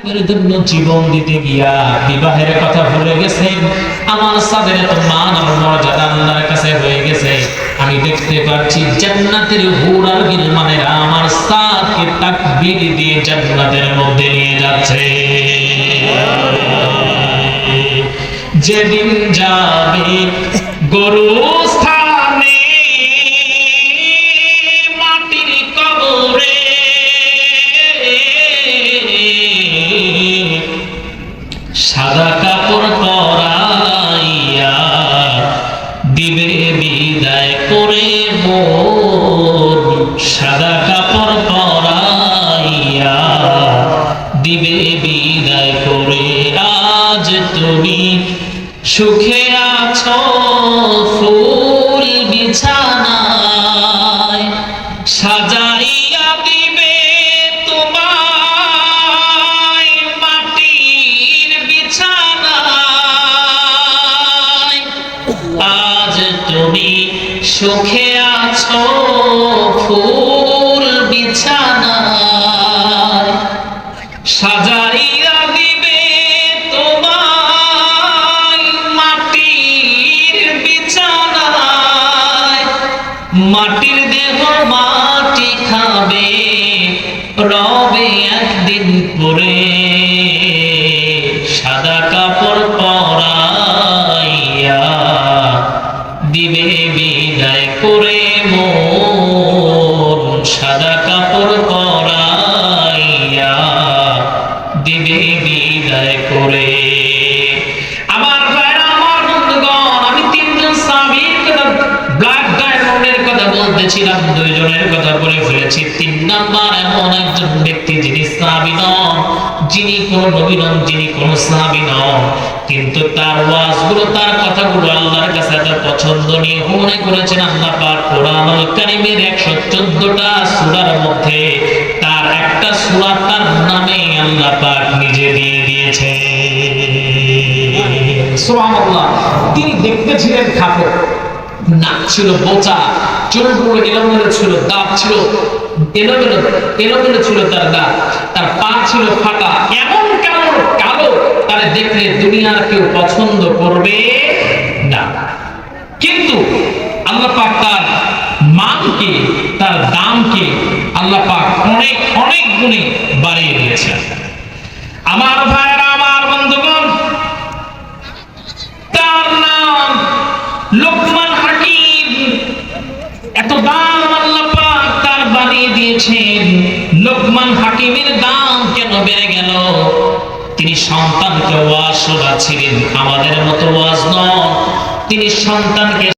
এর জন্য জীবন দিতে গিয়া বিবাহের কথা ভুলে গেছেন। আমার সাদের এত মান আর মর্যাদা আল্লাহর কাছে হয়ে গেছে। আমি দেখতে পাচ্ছি জান্নাতের হুর আর গিলমানেরা আমার সাদকে তাকবীর দিয়ে জান্নাতের মধ্যে নিয়ে যাচ্ছে। যেদিন যাবে গরুস্থানে মাটির কবরে, সাদা কাপড় পরাইয়া দিবে বিদায় করে মোর, সাদা কাপড় পরাইয়া দিবে বিদায় করে। আজ তুমি সুখে আছো ফুল বিছানায়, সাজাইয়া দিবে তোমায় মাটির বিছানায়। আজ তুমি সুখে আছো ফুল বিছানায়, সাজাইয়া দিবে তোমায় মাটির বিছানায়। মাটির দেহ মাটি খাবে রবে একদিন পরে, সাদা কাপড় পরাইয়া দিবে বিদায় করে মোর, সাদা কাপড় পরাইয়া দিবে বিদায় করে। আমার ভাইরা, আমার বন্ধুগণ, আমি তিনজন সাহাবীর কথা, ব্ল্যাক ডায়মন্ডের কথা বলতেছিলাম, দুইজনের কথা বলে ফেলেছি। তিন নাম্বার এমন একজন ব্যক্তি যিনি সাহাবী নন, যিনি কোন নবী নন, যিনি কোন সাহাবী নন, কিন্তু তার ওয়াজগুলো, তার কথাগুলো আল্লাহর কাছে এত পছন্দনীয় মনে করেছেন আল্লাহ পাক কোরআনুল কারীমের 114টা সূরার মধ্যে তার একটা সূরা তার নামে আল্লাহ পাক নিজে দিয়ে দিয়েছে। সুবহানাল্লাহ। তিনি দেখতে ছিলেন খাটো, নাক ছিল বোচা, চুলগুলো এলোমেলো ছিল, দাঁত ছিল এলোমেলো ছিল তার দাঁত, তার পা ছিল ফাটা, এমন কালো কালো তারে দেখলে দুনিয়ার কেউ পছন্দ করবে না। কিন্তু আল্লাহ পাক তার মানকে, তার দামকে আল্লাহ পাক অনেক অনেক গুণে বাড়িয়ে দিয়েছেন। আমার ভাইরা, আমার বন্ধুগণ, তার নাম লোকমান হাকিম। এত দাম আল্লাহ পাক তার বাড়িয়ে দিয়েছেন। লোকমান হাকিমের দাম কেন বেড়ে গেল? তিনি সন্তানকে ওয়াজ শোনাচ্ছিলেন, আমাদের মতো ওয়াজ নয়। তিনি সন্তানকে